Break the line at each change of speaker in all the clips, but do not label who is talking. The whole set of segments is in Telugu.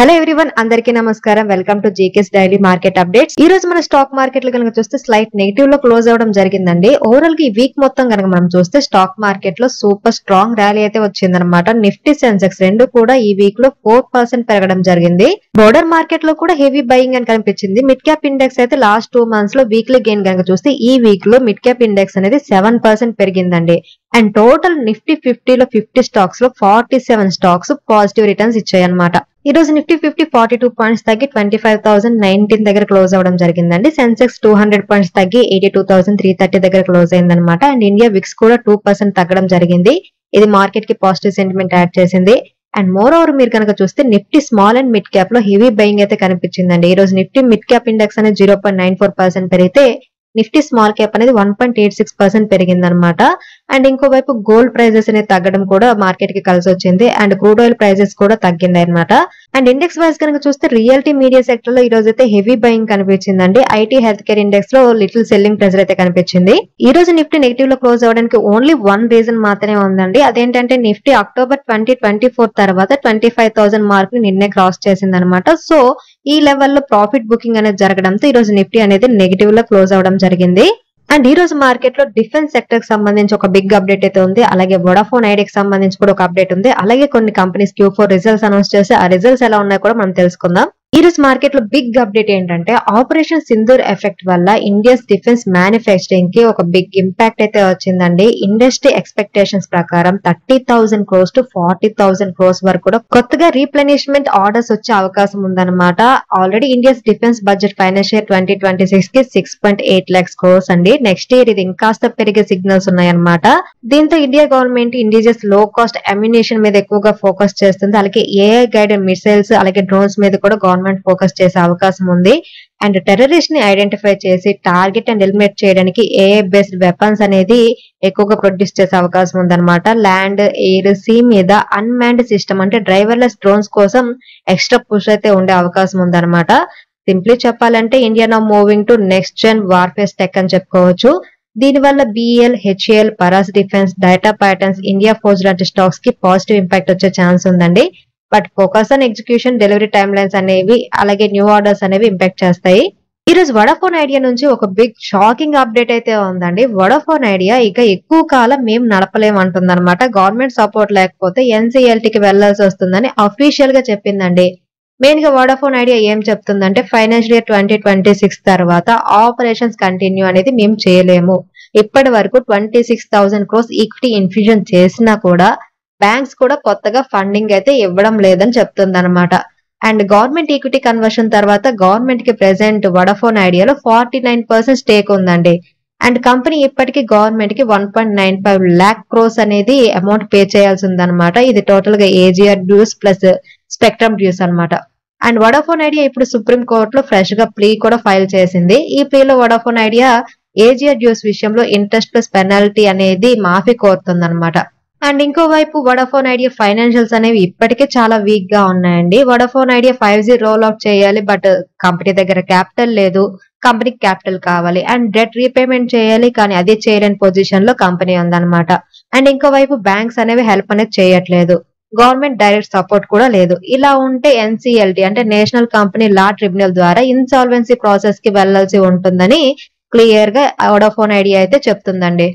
హలో ఎవ్రీవన్, అందరికీ నమస్కారం. Welcome to GK's daily market updates. ఈ రోజు మన స్టాక్ మార్కెట్ లో కనుక చూస్తే స్లైట్ నెగిటివ్ లో క్లోజ్ అవడం జరిగిందండి. ఓవరాల్ గా ఈ వీక్ మొత్తం కనుక మనం చూస్తే స్టాక్ మార్కెట్ లో సూపర్ స్ట్రాంగ్ ర్యాలీ అయితే వచ్చిందనమాట. నిఫ్టీ సెన్సెక్స్ రెండు కూడా ఈ వీక్ లో 4% పెరగడం జరిగింది. బోర్డర్ మార్కెట్ లో కూడా హెవీ బయింగ్ అని కనిపించింది. మిడ్ క్యాప్ ఇండెక్స్ అయితే లాస్ట్ 2 మంత్స్ లో వీక్లీ గెయిన్ కనుక చూస్తే ఈ వీక్ లో మిడ్ క్యాప్ ఇండెక్స్ అనేది 7% పెరిగిందండి. అండ్ టోటల్ నిఫ్టీ 50 లో 50 స్టాక్స్ లో 47 స్టాక్స్ పాజిటివ్ రిటర్న్స్ ఇచ్చాయన్నమాట. ఈ రోజు నిఫ్టీ 50 42 పాయింట్స్ తగ్గి 25,019 దగ్గర క్లోజ్ అవడం జరిగిందండి. సెన్సెక్స్ 200 పాయింట్స్ తగ్గి 82,330 దగ్గర క్లోజ్ అయిందనమాట. అండ్ ఇండియా విక్స్ కూడా 2% తగ్గడం జరిగింది. ఇది మార్కెట్ కి పాజిటివ్ సెంటిమెంట్ యాడ్ చేసింది. అండ్ మోర్ ఓవర్ మీరు కనుక చూస్తే Nifty small and mid cap లో హెవీ బయింగ్ అయితే కనిపించిందండి. ఈ రోజు నిఫ్టీ మిడ్ క్యాప్ ఇండెక్స్ అనేది 0.94% పెరిగితే నిఫ్టీ స్మాల్ క్యాప్ అనేది 1.86% పెరిగిందనమాట. అండ్ ఇంకోవైపు గోల్డ్ ప్రైజెస్ అనేది తగ్గడం కూడా మార్కెట్ కి కలిసి వచ్చింది. అండ్ క్రూడ్ ఆయిల్ ప్రైజెస్ కూడా తగ్గింది అనమాట. అండ్ ఇండెక్స్ వైజ్ కనుక చూస్తే రియల్టీ మీడియా సెక్టర్ లో ఈ రోజు అయితే హెవీ బయింగ్ కనిపించిందండి. ఐటీ హెల్త్ కేర్ ఇండెక్స్ లో లిటిల్ సెల్లింగ్ ప్రెజర్ అయితే కనిపించింది. ఈ రోజు నిఫ్టీ నెగిటివ్ లో క్లోజ్ అవడానికి ఓన్లీ వన్ రీజన్ మాత్రమే ఉందండి. అదేంటంటే నిఫ్టీ అక్టోబర్ 2024 తర్వాత 25,000 మార్క్ ని నిన్నే క్రాస్ చేసింది అనమాట. సో ఈ లెవెల్లో ప్రాఫిట్ బుకింగ్ అనేది జరగడంతో ఈ రోజు నిఫ్టీ అనేది నెగిటివ్ లో క్లోజ్ అవడం జరిగింది. అండ్ ఈ రోజు మార్కెట్ లో డిఫెన్స్ సెక్టర్ కి సంబంధించి ఒక బిగ్ అప్డేట్ అయితే ఉంది. అలాగే వోడాఫోన్ ఐడియాకి సంబంధించి కూడా ఒక అప్డేట్ ఉంది. అలాగే కొన్ని కంపెనీస్ Q4 రిజల్ట్స్ అనౌన్స్ చేసి ఆ రిజల్ట్స్ ఎలా ఉన్నాయో కూడా మనం తెలుసుకుందాం. ఈ రోజు మార్కెట్ లో బిగ్ అప్డేట్ ఏంటంటే ఆపరేషన్ సింధూర్ ఎఫెక్ట్ వల్ల ఇండియాస్ డిఫెన్స్ మ్యానుఫ్యాక్చరింగ్ కి ఒక బిగ్ ఇంపాక్ట్ అయితే వచ్చిందండి. ఇండస్ట్రీ ఎక్స్పెక్టేషన్స్ ప్రకారం 30,000 crores to 40,000 crores వరకు కూడా కొత్తగా రీప్లెనిష్మెంట్ ఆర్డర్స్ వచ్చే అవకాశం ఉందన్నమాట. Already India's defence budget financier 2026 కి 6.8 lakhs crores అండి. నెక్స్ట్ ఇయర్ ఇది ఇంకాస్త పెరిగే సిగ్నల్స్ ఉన్నాయన్నమాట. దీంతో ఇండియా గవర్నమెంట్ ఇండిజియస్ లో కాస్ట్ అమ్యునేషన్ మీద ఎక్కువగా ఫోకస్ చేస్తుంది. అలాగే ఏఐ గైడెడ్ మిసైల్స్ అలాగే డ్రోన్స్ మీద కూడా గవర్నమెంట్ ఫోకస్ చేసే అవకాశం ఉంది. అండ్ టెర్రరిస్ట్ ని ఐడెంటిఫై చేసి టార్గెట్ అండ్ ఎలిమినేట్ చేయడానికి ఏఐ బేస్డ్ వెపన్స్ అనేది ఎక్కువగా ప్రొడ్యూస్ చేసే అవకాశం ఉందన్నమాట. ల్యాండ్, ఎయిర్, సీ మీద అన్మాన్డ్ సిస్టమ్ అంటే డ్రైవర్లెస్ డ్రోన్స్ కోసం ఎక్స్ట్రా పుష్ అయితే ఉండే అవకాశం ఉందన్నమాట. సింప్లీ చెప్పాలంటే India now moving to next gen warfare tech అని చెప్పుకోవచ్చు. దీనివల్ల BL, HAL, Paras defence, data patterns, India force లాంటి స్టాక్స్ కి పాజిటివ్ ఇంపాక్ట్ వచ్చే ఛాన్స్ ఉందండి. But focus on execution, delivery timelines అనేవి అలాగే న్యూ ఆర్డర్స్ అనేవి ఇంపాక్ట్ చేస్తాయి. ఈ రోజు వోడాఫోన్ ఐడియా నుంచి ఒక బిగ్ షాకింగ్ అప్డేట్ అయితే ఉందండి. వోడాఫోన్ ఐడియా ఇక ఎక్కువ కాలం మేము నడపలేమంటుంది అనమాట. గవర్నమెంట్ సపోర్ట్ లేకపోతే ఎన్సీఎల్టీకి వెళ్లాల్సి వస్తుందని అఫీషియల్ గా చెప్పిందండి. మెయిన్ గా వోడాఫోన్ ఐడియా ఏం చెప్తుందంటే ఫైనాన్షియల్ ఇయర్ 2026 తర్వాత ఆపరేషన్స్ కంటిన్యూ అనేది మేము చేయలేము. ఇప్పటి వరకు 26,000 crores ఈక్విటీ ఇన్ఫ్యూజన్ చేసినా కూడా బ్యాంక్స్ కూడా కొత్తగా ఫండింగ్ అయితే ఇవ్వడం లేదని చెప్తుంది అనమాట. అండ్ గవర్నమెంట్ ఈక్విటీ కన్వర్షన్ తర్వాత గవర్నమెంట్ కి ప్రెసెంట్ వోడాఫోన్ ఐడియాలో 49% స్టేక్ ఉందండి. అండ్ కంపెనీ ఇప్పటికీ గవర్నమెంట్ కి 1.95 lakh crores అనేది అమౌంట్ పే చేయాల్సి ఉందన్నమాట. ఇది టోటల్ గా AGR dues plus spectrum dues అనమాట. అండ్ వోడాఫోన్ ఐడియా ఇప్పుడు సుప్రీం కోర్ట్ లో ఫ్రెష్ గా ప్లీ కూడా ఫైల్ చేసింది. ఈ ప్లీలో వోడాఫోన్ ఐడియా ఏజీఆర్ డ్యూస్ విషయంలో ఇంట్రెస్ట్ ప్లస్ పెనాల్టీ అనేది మాఫీ కోరుతుంది అనమాట. అండ్ ఇంకోవైపు వోడాఫోన్ ఐడియా ఫైనాన్షియల్స్ అనేవి ఇప్పటికే చాలా వీక్ గా ఉన్నాయండి. Vodafone idea 5G roll out చేయాలి, బట్ కంపెనీ దగ్గర క్యాపిటల్ లేదు. కంపెనీకి క్యాపిటల్ కావాలి. అండ్ డెట్ రీపేమెంట్ చేయాలి, కానీ అది చేయలేని పొజిషన్ లో కంపెనీ ఉందన్నమాట. అండ్ ఇంకోవైపు బ్యాంక్స్ అనేవి హెల్ప్ అనేది చేయట్లేదు. గవర్నమెంట్ డైరెక్ట్ సపోర్ట్ కూడా లేదు. ఇలా ఉంటే ఎన్సీఎల్టీ అంటే నేషనల్ కంపెనీ లా ట్రిబ్యునల్ ద్వారా ఇన్సాల్వెన్సీ ప్రాసెస్ కి వెళ్లాల్సి ఉంటుందని క్లియర్ గా వోడాఫోన్ ఐడియా అయితే చెప్తుందండి.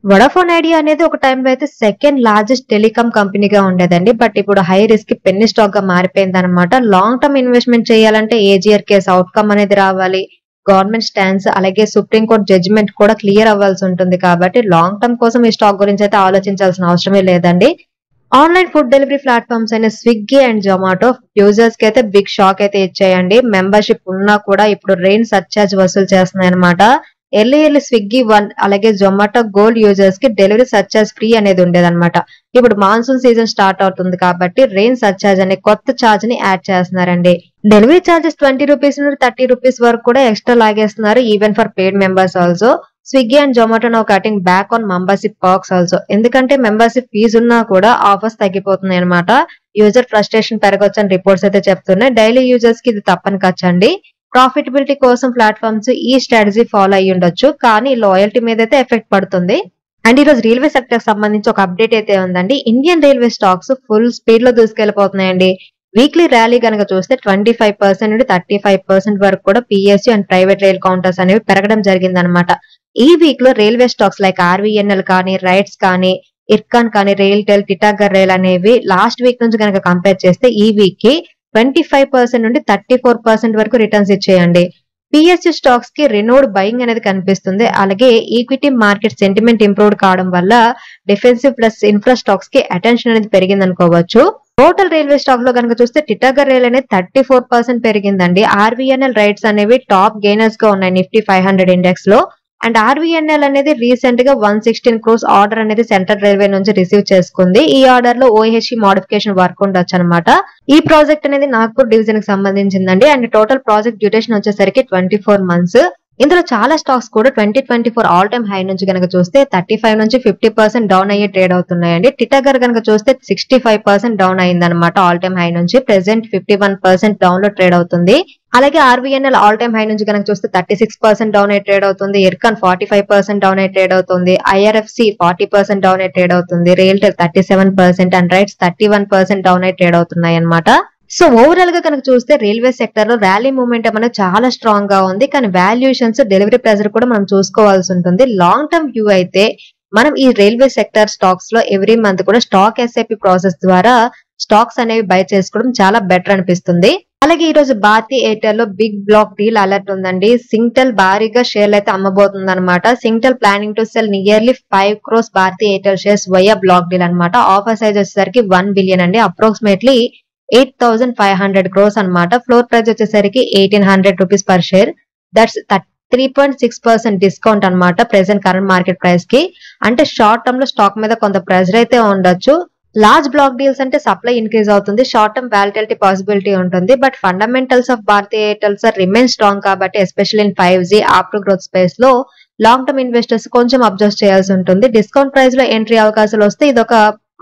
వోడాఫోన్ ఐడియా అనేది ఒక టైంలో అయితే సెకండ్ లార్జెస్ట్ టెలికాం కంపెనీగా ఉండేదండి. బట్ ఇప్పుడు హై రిస్క్ పెన్నీ స్టాక్ గా మారిపోయింది అనమాట. లాంగ్ టర్మ్ ఇన్వెస్ట్మెంట్ చేయాలంటే ఏజీఆర్ కేసు అవుట్కమ్ అనేది రావాలి. గవర్నమెంట్ స్టాండ్స్ అలాగే సుప్రీంకోర్టు జడ్జిమెంట్ కూడా క్లియర్ అవ్వాల్సి ఉంటుంది. కాబట్టి లాంగ్ టర్మ్ కోసం ఈ స్టాక్ గురించి అయితే ఆలోచించాల్సిన అవసరమే లేదండి. ఆన్లైన్ ఫుడ్ డెలివరీ ప్లాట్ఫామ్స్ అయిన స్విగ్గీ అండ్ జొమాటో యూజర్స్ కి అయితే బిగ్ షాక్ అయితే ఇచ్చాయండి. మెంబర్షిప్ ఉన్నా కూడా ఇప్పుడు రెయిన్ సర్చార్జ్ వసూలు చేస్తున్నాయి అనమాట. ఎర్లీ స్విగ్గీ వన్ అలాగే జొమాటో గోల్డ్ యూజర్స్ కి డెలివరీ సర్చార్జ్ ఫ్రీ అనేది ఉండేదన్నమాట. ఇప్పుడు మాన్సూన్ సీజన్ స్టార్ట్ అవుతుంది కాబట్టి రెయిన్ సర్చార్జ్ అనే కొత్త ఛార్జ్ ని యాడ్ చేస్తున్నారండి. డెలివరీ ఛార్జెస్ 20 రూపీస్ నుండి 30 రూపీస్ వరకు కూడా ఎక్స్ట్రా లాగేస్తున్నారు, even for paid members also. Swiggy and Zomato now cutting back on membership perks also. ఎందుకంటే మెంబర్షిప్ ఫీజు ఉన్నా కూడా ఆఫర్స్ తగ్గిపోతున్నాయి అనమాట. యూజర్ ఫ్రస్ట్రేషన్ పెరగొచ్చు అని రిపోర్ట్స్ అయితే చెప్తున్నాయి. డైలీ యూజర్స్ కి ఇది తప్పని ఖర్చండి. ప్రాఫిటబిలిటీ కోసం ప్లాట్ఫామ్స్ ఈ స్ట్రాటజీ ఫాలో అయ్యి ఉండొచ్చు, కానీ లాయల్టీ మీద అయితే ఎఫెక్ట్ పడుతుంది. అండ్ ఈ రోజు రైల్వే సెక్టర్ సంబంధించి ఒక అప్డేట్ అయితే ఉందండి. Indian railway stocks full speed లో దూసుకెళ్లిపోతున్నాయండి. వీక్లీ ర్యాలీ కనుక చూస్తే 25% నుండి 35% వరకు కూడా PSU and private rail counters అనేవి పెరగడం జరిగింది అనమాట. ఈ వీక్ లో రైల్వే స్టాక్స్ లైక్ ఆర్వీఎన్ఎల్ కానీ, రైట్స్ కానీ, ఇర్కాన్ కానీ, రైల్టెల్, టిటాగర్ రైల్ అనేవి లాస్ట్ వీక్ నుంచి కనుక కంపేర్ చేస్తే ఈ వీక్ కి 25% నుండి 34% వరకు రిటర్న్స్ ఇచ్చేయండి. పిఎస్యు స్టాక్స్ కి రినోడ్ బయింగ్ అనేది కనిపిస్తుంది. అలాగే ఈక్విటీ మార్కెట్ సెంటిమెంట్ ఇంప్రూవ్ కావడం వల్ల డిఫెన్సివ్ ప్లస్ ఇన్ఫ్రా స్టాక్స్ కి అటెన్షన్ అనేది పెరిగింది అనుకోవచ్చు. టోటల్ రైల్వే స్టాక్ లో కనుక చూస్తే టిటాగర్ రైల్ అనేది 34% పెరిగిందండి. ఆర్వీఎన్ఎల్ రైట్స్ అనేవి టాప్ గెయినర్స్ గా ఉన్నాయి నిఫ్టీ 500 ఇండెక్స్ లో. అండ్ ఆర్వీఎన్ఎల్ అనేది రీసెంట్ గా 116 crores ఆర్డర్ అనేది సెంట్రల్ రైల్వే నుంచి రిసీవ్ చేసుకుంది. ఈ ఆర్డర్ లో ఓహెచ్ఈ మోడిఫికేషన్ వర్క్ ఉండొచ్చు అనమాట. ఈ ప్రాజెక్ట్ అనేది నాగ్పూర్ డివిజన్ కి సంబంధించిందండి. అండ్ టోటల్ ప్రాజెక్ట్ డ్యూరేషన్ వచ్చేసరికి 24 months. ఇందులో చాలా స్టాక్స్ కూడా 2024 ఆల్ టైమ్ హై నుంచి కనుక చూస్తే 35 నుంచి 50% డౌన్ అయ్యే ట్రేడ్ అవుతున్నాయండి. టిటాగర్ కనుక చూస్తే 65% డౌన్ అయిందనమాట ఆల్ టైమ్ హై నుంచి. ప్రెసెంట్ 51% డౌన్ లో ట్రేడ్ అవుతుంది. అలాగే ఆర్వీఎన్ఎల్ ఆల్ టైమ్ హై నుంచి కనుక చూస్తే 36% డౌన్ అయ్యే ట్రేడ్ అవుతుంది. ఇర్కాన్ 45% డౌన్ అయ్యే ట్రేడ్ అవుతుంది. ఐఆర్ఎఫ్సి 40% డౌన్ అయ్యే ట్రేడ్ అవుతుంది. రైల్టెల్ 37% అండ్ రైట్స్ 31% డౌన్ అయ్యే ట్రేడ్ అవుతున్నాయి అనమాట. సో ఓవరాల్ గా కనుక చూస్తే రైల్వే సెక్టర్ లో ర్యాలీ మూవ్మెంట్ అనేది చాలా స్ట్రాంగ్ గా ఉంది. కానీ వాల్యుయేషన్స్, డెలివరీ ప్రెజర్ కూడా మనం చూసుకోవాల్సి ఉంటుంది. లాంగ్ టర్మ్ వ్యూ అయితే మనం ఈ రైల్వే సెక్టర్ స్టాక్స్ లో ఎవ్రీ మంత్ కూడా స్టాక్ ఎస్ఐపి ప్రాసెస్ ద్వారా స్టాక్స్ అనేవి బై చేసుకోవడం చాలా బెటర్ అనిపిస్తుంది. అలాగే ఈ రోజు భారతీ ఎయిర్టెల్ లో బిగ్ బ్లాక్ డీల్ అలర్ట్ ఉందండి. సింగ్టెల్ భారీగా షేర్లు అయితే అమ్మబోతుంది అనమాట. Singtel planning to sell nearly 5 crores Bharti Airtel shares via block deal అనమాట. ఆఫర్ సైజ్ వచ్చేసరికి 1 billion అండి. అప్రాక్సిమేట్లీ 8,500 crores అనమాట. ఫ్లోర్ ప్రైస్ వచ్చేసరికి 1,800 rupees per share. That's 3.6% discount అనమాట ప్రెసెంట్ కరెంట్ మార్కెట్ ప్రైస్ కి. అంటే షార్ట్ టర్మ్ లో స్టాక్ మీద కొంత ప్రెషర్ అయితే ఉండొచ్చు. లార్జ్ బ్లాక్ డీల్స్ అంటే సప్లై ఇంక్రీజ్ అవుతుంది, షార్ట్ టర్మ్ వాలిటిలిటీ పాసిబిలిటీ ఉంటుంది. But fundamentals of Bharti Airtel remain strong కాబట్టి especially in 5G after growth space లో లాంగ్ టర్మ్ ఇన్వెస్టర్స్ కొంచెం అబ్జర్వ్ చేయాల్సి ఉంటుంది. డిస్కౌంట్ ప్రైస్ లో ఎంట్రీ అవకాశాలు వస్తే ఇదొక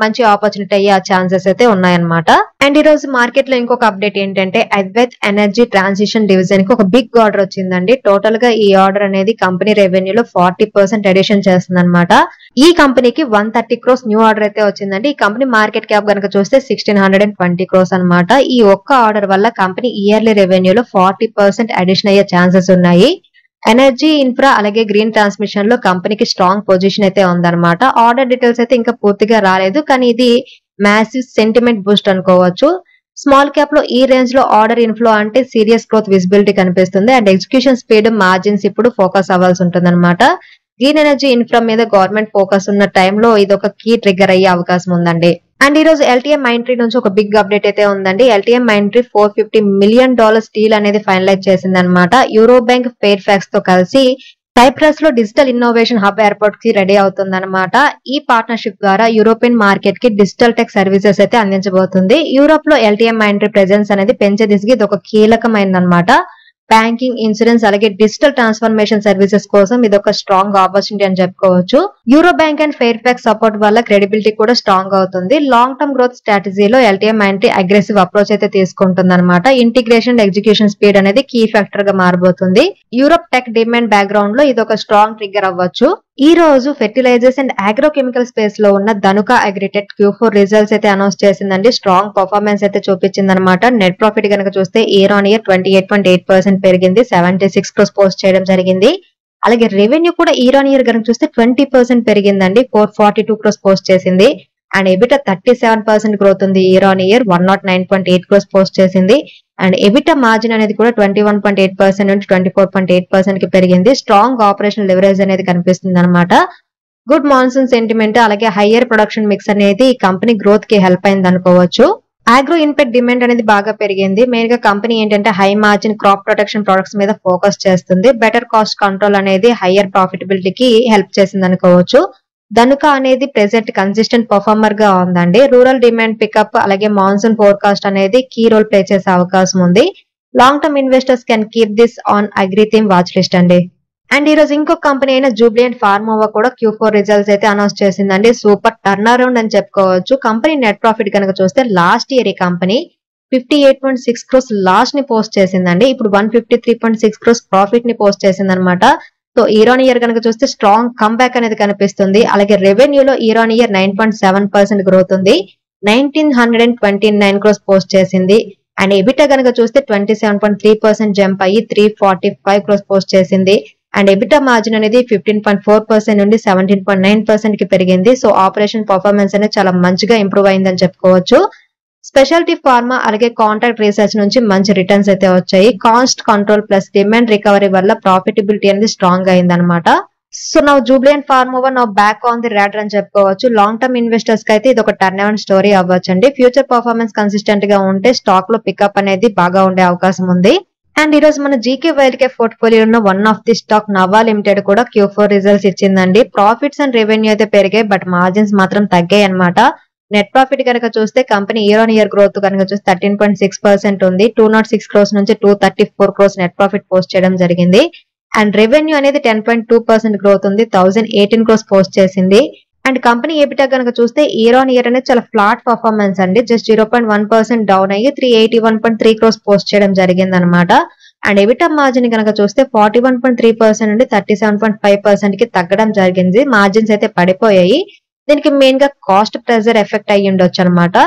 మంచి ఆపర్చునిటీ అయ్యే ఛాన్సెస్ అయితే ఉన్నాయన్నమాట. అండ్ ఈ రోజు మార్కెట్ లో ఇంకొక అప్డేట్ ఏంటంటే అద్వైత్ ఎనర్జీ ట్రాన్సిషన్ డివిజన్ కి ఒక బిగ్ ఆర్డర్ వచ్చిందండి. టోటల్ గా ఈ ఆర్డర్ అనేది కంపెనీ రెవెన్యూలో 40% అడిషన్ చేస్తుంది అనమాట. ఈ కంపెనీకి 130 crores న్యూ ఆర్డర్ అయితే వచ్చిందండి. ఈ కంపెనీ మార్కెట్ క్యాప్ కనుక చూస్తే 1,620 crores అనమాట. ఈ ఒక్క ఆర్డర్ వల్ల కంపెనీ ఇయర్లీ రెవెన్యూలో 40% అడిషన్ అయ్యే ఛాన్సెస్ ఉన్నాయి. ఎనర్జీ, ఇన్ఫ్రా అలాగే గ్రీన్ ట్రాన్స్మిషన్ లో కంపెనీకి స్ట్రాంగ్ పొజిషన్ అయితే ఉందన్నమాట. ఆర్డర్ డీటెయిల్స్ అయితే ఇంకా పూర్తిగా రాలేదు, కానీ ఇది మ్యాసివ్ సెంటిమెంట్ బూస్ట్ అనుకోవచ్చు. స్మాల్ క్యాప్ లో ఈ రేంజ్ లో ఆర్డర్ ఇన్ఫ్లో అంటే సీరియస్ గ్రోత్ విజిబిలిటీ కనిపిస్తుంది. అండ్ ఎగ్జిక్యూషన్ స్పీడ్, మార్జిన్స్ ఇప్పుడు ఫోకస్ అవ్వాల్సి ఉంటుంది అనమాట. గ్రీన్ ఎనర్జీ, ఇన్ఫ్రా మీద గవర్నమెంట్ ఫోకస్ ఉన్న టైంలో ఇది ఒక కీ ట్రిగ్గర్ అయ్యే అవకాశం ఉందండి. అండ్ ఈ రోజు ఎల్టీఎం మైంట్రీ నుంచి ఒక బిగ్ అప్డేట్ అయితే ఉందండి. ఎల్టీఎం మైంట్రీ $450 million డీల్ అనేది ఫైనలైజ్ చేసింది అనమాట. యూరో బ్యాంక్, ఫెయిర్ ఫ్యాక్స్ తో కలిసి సైప్రస్ లో డిజిటల్ ఇన్నోవేషన్ హబ్ ఎయిర్పోర్ట్ కి రెడీ అవుతుంది అనమాట. ఈ పార్ట్నర్షిప్ ద్వారా యూరోపియన్ మార్కెట్ కి డిజిటల్ టెక్ సర్వీసెస్ అయితే అందించబోతుంది. యూరోప్ లో ఎల్టీఎం మైంట్రీ ప్రెజెన్స్ అనేది పెంచే దిశగా ఇది ఒక కీలకమైనది అనమాట. బ్యాంకింగ్, ఇన్సూరెన్స్ అలాగే డిజిటల్ ట్రాన్స్ఫర్మేషన్ సర్వీసెస్ కోసం ఇది ఒక స్ట్రాంగ్ ఆపర్చునిటీ అని చెప్పుకోవచ్చు. Euro bank and Fairfax support వల్ల క్రెడిబిలిటీ కూడా స్ట్రాంగ్ అవుతుంది. లాంగ్ టర్మ్ గ్రోత్ స్ట్రాటజీలో ఎల్టీఎం మైంట్రీ అగ్రెసివ్ అప్రోచ్ అయితే తీసుకుంటుంది అనమాట. ఇంటిగ్రేషన్, ఎగ్జిక్యూషన్ స్పీడ్ అనేది కీ ఫ్యాక్టర్ గా మారబోతుంది. యూరోప్ టెక్ డిమాండ్ బ్యాక్గ్రౌండ్ లో ఇది ఒక స్ట్రాంగ్ ట్రిగ్గర్ అవ్వచ్చు. ఈ రోజు ఫెర్టిలైజర్స్ అండ్ అగ్రోకెమికల్ స్పేస్ లో ఉన్న ధనుక అగ్రిటెక్ Q4 రిజల్ట్స్ అయితే అనౌన్స్ చేసిందండి. స్ట్రాంగ్ పర్ఫార్మెన్స్ అయితే చూపించింది అనమాట. నెట్ ప్రాఫిట్ కనుక చూస్తే ఇయర్ ఆన్ ఇయర్ 28.8% పెరిగింది. 76 crores పోస్ట్ చేయడం జరిగింది. అలాగే రెవెన్యూ కూడా ఇయర్ ఆన్ ఇయర్ కనుక చూస్తే 20% పెరిగిందండి. 442 crores పోస్ట్ చేసింది. అండ్ ఎబిటా 37% గ్రోత్ ఉంది year on year. 109.8 crores post చేసింది. అండ్ ఎబిటా మార్జిన్ అనేది కూడా 21.8% నుండి 24.8% కి పెరిగింది. స్ట్రాంగ్ ఆపరేషనల్ లెవరేజ్ అనేది కనిపిస్తుంది అనమాట. గుడ్ మాన్సూన్ సెంటిమెంట్ అలాగే హయ్యర్ ప్రొడక్షన్ మిక్స్ అనేది ఈ కంపెనీ గ్రోత్ కి హెల్ప్ అయింది అనుకోవచ్చు. ఆగ్రో ఇన్పుట్ డిమాండ్ అనేది బాగా పెరిగింది. మెయిన్ గా కంపెనీ ఏంటంటే high margin crop protection products మీద ఫోకస్ చేస్తుంది. బెటర్ కాస్ట్ కంట్రోల్ అనేది హయ్యర్ ప్రాఫిటబిలిటీకి హెల్ప్ చేసింది అనుకోవచ్చు. ధనుక అనేది ప్రెసెంట్ కన్సిస్టెంట్ పర్ఫార్మర్ గా ఉందండి. రూరల్ డిమాండ్ పికప్ అలాగే మాన్సూన్ ఫోర్కాస్ట్ అనేది కీ రోల్ ప్లే చేసే అవకాశం ఉంది. Long term investors can keep this on agri theme watch list అండి. అండ్ ఈ రోజు ఇంకొక కంపెనీ అయిన జూబ్లియంట్ ఫార్మోవా కూడా Q4 రిజల్ట్స్ అయితే అనౌన్స్ చేసిందండి. సూపర్ టర్న్ అరౌండ్ అని చెప్పుకోవచ్చు. కంపెనీ నెట్ ప్రాఫిట్ కనుక చూస్తే లాస్ట్ ఇయర్ ఈ కంపెనీ 58.6 crores లాస్ ని పోస్ట్ చేసిందండి. ఇప్పుడు 153.6 crores ప్రాఫిట్ ని పోస్ట్ చేసింది అనమాట. సో ఇయర్ ఆన్ ఇయర్ కనుక చూస్తే స్ట్రాంగ్ కంబ్యాక్ అనేది కనిపిస్తుంది. అలాగే రెవెన్యూలో ఇయర్ ఆన్ ఇయర్ 9.7% గ్రోత్ ఉంది. 1929 crores పోస్ట్ చేసింది. అండ్ ఎబిటా కనుక చూస్తే 27.3% జంప్ అయ్యి 345 crores పోస్ట్ చేసింది. అండ్ ఎబిటా మార్జిన్ అనేది 15.4% నుండి 17.9% కి పెరిగింది. సో ఆపరేషన్ పర్ఫార్మెన్స్ అనేది చాలా మంచిగా ఇంప్రూవ్ అయిందని చెప్పుకోవచ్చు. స్పెషాలిటీ ఫార్మా అలాగే కాంట్రాక్ట్ రీసెర్చ్ నుంచి మంచి రిటర్న్స్ అయితే వచ్చాయి. Cost control plus demand recovery వల్ల ప్రాఫిటబిలిటీ అనేది స్ట్రాంగ్ అయిందనమాట. సో నా జూబ్లియంట్ ఫార్మోవా నా బ్యాక్ ఆన్ ది రాడర్ అని చెప్పుకోవచ్చు. లాంగ్ టర్మ్ ఇన్వెస్టర్స్ కి అయితే ఇది ఒక టర్న్ అరౌండ్ స్టోరీ అవ్వచ్చండి. ఫ్యూచర్ పర్ఫార్మెన్స్ కన్సిస్టెంట్ గా ఉంటే స్టాక్ లో పికప్ అనేది బాగా ఉండే అవకాశం ఉంది. అండ్ ఈ రోజు మన జీకే వైల్డ్కే పోర్ట్ఫోలియో ఉన్న one of the stock Nava limited కూడా Q4 రిజల్ట్స్ ఇచ్చిందండి. ప్రాఫిట్స్ అండ్ రెవెన్యూ అయితే పెరిగాయి, బట్ మార్జిన్స్ మాత్రం తగ్గాయి అనమాట. నెట్ ప్రాఫిట్ కనుక చూస్తే company year on year growth కనుక చూస్తే 13.6% ఉంది. 206 crores నుంచి 234 crores నెట్ ప్రాఫిట్ పోస్ట్ చేయడం జరిగింది. అండ్ రెవెన్యూ అనేది 10.2% గ్రోత్ ఉంది. 1018 crores పోస్ట్ చేసింది. అండ్ కంపెనీ ఎబిటా కనుక చూస్తే ఇయర్ ఆన్ ఇయర్ అనేది చాలా ఫ్లాట్ పర్ఫార్మెన్స్ అండి. జస్ట్ 0.1% డౌన్ అయ్యి 381.3 crores పోస్ట్ చేయడం జరిగింది అనమాట. అండ్ ఎబిటా మార్జిన్ కనుక చూస్తే 41.3% నుండి 37.5% కి తగ్గడం జరిగింది. మార్జిన్స్ అయితే పడిపోయాయి. దీనికి మెయిన్ గా కాస్ట్ ప్రెజర్ ఎఫెక్ట్ అయ్యి ఉండొచ్చు అనమాట.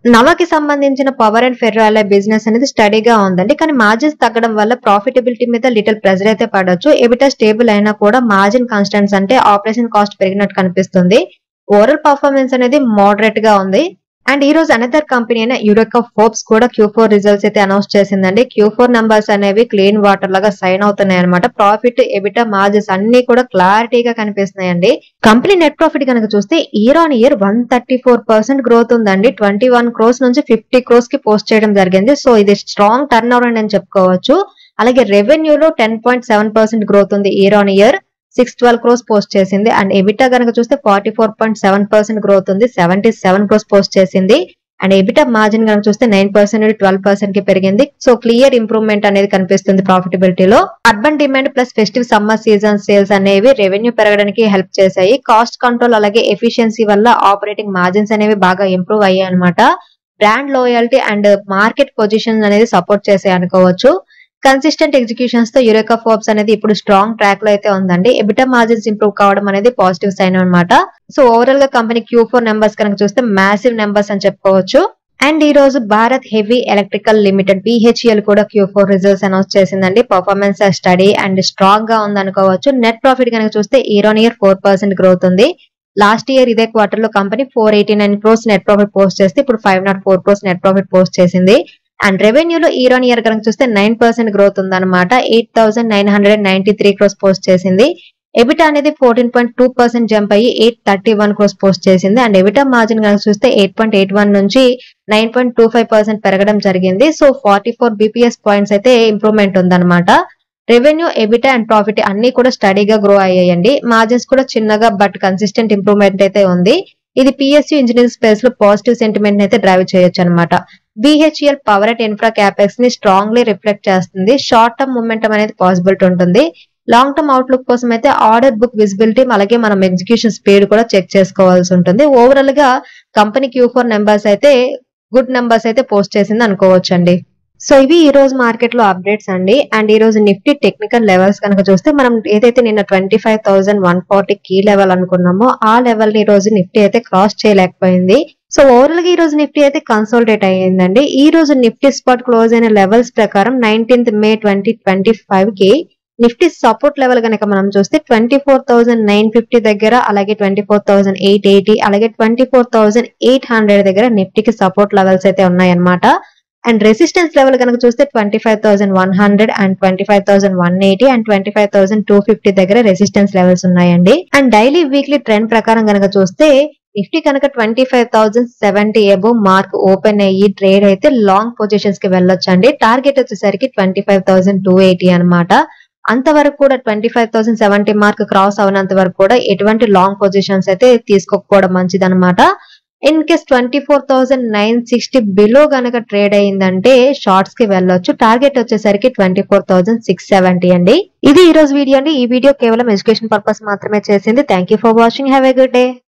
నవాకి సంబంధించిన power and ferro alloy business అనేది స్టడీగా ఉందండి, కానీ మార్జిన్స్ తగ్గడం వల్ల ప్రాఫిటబిలిటీ మీద లిటిల్ ప్రెజర్ అయితే పడొచ్చు. ఎబిటా స్టేబుల్ అయినా కూడా మార్జిన్ కాన్స్టెంట్స్ అంటే ఆపరేషన్ కాస్ట్ పెరిగినట్టు కనిపిస్తుంది. ఓవరాల్ పర్ఫార్మెన్స్ అనేది మోడరేట్ గా ఉంది. అండ్ ఈ రోజు అనదర్ కంపెనీ అయిన యూరెకా ఫోర్బ్స్ కూడా Q4 రిజల్ట్స్ అయితే అనౌన్స్ చేసిందండి. Q4 నంబర్స్ అనేవి క్లీన్ వాటర్ లాగా సైన్ అవుతున్నాయి అనమాట. ప్రాఫిట్ ఎబిటా మార్జిన్స్ అన్ని కూడా క్లారిటీగా కనిపిస్తున్నాయండి. కంపెనీ నెట్ ప్రాఫిట్ కనుక చూస్తే ఇయర్ ఆన్ ఇయర్ 134% గ్రోత్ ఉందండి. 21 crores నుంచి 50 crores కి పోస్ట్ చేయడం జరిగింది. సో ఇది స్ట్రాంగ్ టర్న్ అరౌండ్ అని చెప్పుకోవచ్చు. అలాగే రెవెన్యూలో 10.7% గ్రోత్ ఉంది year on year. 612 crores post చేసింది. అండ్ ఎబిటా కనుక చూస్తే 44.7% గ్రోత్ ఉంది. 77 crores పోస్ట్ చేసింది. అండ్ ఎబిటా మార్జిన్ కనుక చూస్తే 9% నుండి 12% కి పెరిగింది. సో క్లియర్ ఇంప్రూవ్మెంట్ అనేది కనిపిస్తుంది ప్రాఫిటబిలిటీలో. Urban demand plus festive summer season sales అనేవి రెవెన్యూ పెరగడానికి హెల్ప్ చేశాయి. కాస్ట్ కంట్రోల్ అలాగే ఎఫిషియన్సీ వల్ల ఆపరేటింగ్ మార్జిన్స్ అనేవి బాగా ఇంప్రూవ్ అయ్యాయి అనమాట. Brand loyalty and market position అనేది సపోర్ట్ చేసాయి అనుకోవచ్చు. కన్సిస్టెంట్ ఎగ్జిక్యూషన్స్ తో యూరెకా ఫోర్బ్స్ అనేది ఇప్పుడు స్ట్రాంగ్ ట్రాక్ లో అయితే ఉందండి. ఎబిటా మార్జిన్స్ ఇంప్రూవ్ కావడం అనేది పాజిటివ్ సైన్ అనమాట. సో ఓవరాల్ గా కంపెనీ Q4 నెంబర్స్ కనుక చూస్తే మ్యాసివ్ నెంబర్స్ అని చెప్పుకోవచ్చు. అండ్ ఈ రోజు Bharat heavy electrical limited BHEL కూడా Q4 రిజల్ట్స్ అనౌన్స్ చేసిందండి. పర్ఫార్మెన్స్ స్టడీ అండ్ స్ట్రాంగ్ గా ఉంది అనుకోవచ్చు. నెట్ ప్రాఫిట్ కనుక చూస్తే ఇయర్ ఆన్ ఇయర్ 4% గ్రోత్ ఉంది. లాస్ట్ ఇయర్ ఇదే క్వార్టర్ లో company 489 crores net profit post చేస్తే ఇప్పుడు 504 crores నెట్ ప్రాఫిట్ పోస్ట్ చేసింది. అండ్ రెవెన్యూలో ఇయర్ ఆన్ ఇయర్ కనుక చూస్తే 9% గ్రోత్ ఉందన్నమాట. 8,993 crores పోస్ట్ చేసింది. ఎబిటా అనేది 14.2% జంప్ అయ్యి 831 crores పోస్ట్ చేసింది. అండ్ ఎబిటా మార్జిన్ కనుక చూస్తే 8.81 నుంచి 9.25% పెరగడం జరిగింది. సో 44 BPS పాయింట్స్ అయితే ఇంప్రూవ్మెంట్ ఉందన్నమాట. రెవెన్యూ ఎబిటా అండ్ ప్రాఫిట్ అన్ని కూడా స్టడీగా గ్రో అయ్యాయండి. మార్జిన్స్ కూడా చిన్నగా బట్ కన్సిస్టెంట్ ఇంప్రూవ్మెంట్ అయితే ఉంది. ఇది PSU ఇంజనీరింగ్ స్పేస్ లో పాజిటివ్ సెంటిమెంట్ అయితే డ్రైవ్ చేయొచ్చు అనమాట. BHEL power and infra capex ని స్ట్రాంగ్లీ రిఫ్లెక్ట్ చేస్తుంది. షార్ట్ టర్మ్ మూమెంటం అనేది పాసిబిలిటీ ఉంటుంది. లాంగ్ టర్మ్ అవుట్లుక్ కోసం అయితే ఆర్డర్ బుక్ విజిబిలిటీ అలాగే మనం ఎగ్జిక్యూషన్ స్పీడ్ కూడా చెక్ చేసుకోవాల్సి ఉంటుంది. ఓవరాల్ గా కంపెనీ Q4 నెంబర్స్ అయితే గుడ్ నెంబర్స్ అయితే పోస్ట్ చేసింది అనుకోవచ్చండి. సో ఇవి ఈ రోజు మార్కెట్ లో అప్డేట్స్ అండి. అండ్ ఈ రోజు నిఫ్టీ టెక్నికల్ లెవెల్స్ కనుక చూస్తే మనం ఏదైతే నిన్న 25,140 కీ లెవెల్ అనుకున్నామో ఆ లెవెల్ ని ఈ రోజు నిఫ్టీ అయితే క్రాస్ చేయలేకపోయింది. సో ఓవరాల్ గా ఈ రోజు నిఫ్టీ అయితే కన్సాలిడేట్ అయ్యిందండి. ఈ రోజు నిఫ్టీ స్పాట్ క్లోజ్ అయిన లెవెల్స్ ప్రకారం 19th May 2025 కి నిఫ్టీ సపోర్ట్ లెవెల్ కనుక మనం చూస్తే 24,950 దగ్గర, అలాగే 24,880, అలాగే 24,800 దగ్గర నిఫ్టీకి సపోర్ట్ లెవెల్స్ అయితే ఉన్నాయన్నమాట. అండ్ రెసిస్టెన్స్ లెవెల్ కనుక చూస్తే 25,100 అండ్ 25,180 అండ్ 25,250 దగ్గర రెసిస్టెన్స్ లెవెల్స్ ఉన్నాయండి. అండ్ డైలీ వీక్లీ ట్రెండ్ ప్రకారం కనుక చూస్తే నిఫ్టీ కనుక 25,070 అబోవ్ మార్క్ ఓపెన్ అయ్యి ట్రేడ్ అయితే లాంగ్ పొజిషన్స్ కి వెళ్ళొచ్చండి. టార్గెట్ వచ్చేసరికి 25,280 అనమాట. అంతవరకు కూడా 25,070 మార్క్ క్రాస్ అవనంత వరకు కూడా ఎటువంటి లాంగ్ పొజిషన్స్ అయితే తీసుకోకపోవడం మంచిది అనమాట. ఇన్ కేస్ 24,960 బిలో గనక ట్రేడ్ అయిందంటే షార్ట్స్ కి వెళ్ళొచ్చు. టార్గెట్ వచ్చేసరికి 24,670 అండి. ఇది ఈ రోజు వీడియో అండి. ఈ వీడియో కేవలం ఎడ్యుకేషన్ పర్పస్ మాత్రమే చేసింది. Thank you for watching. Have a good day.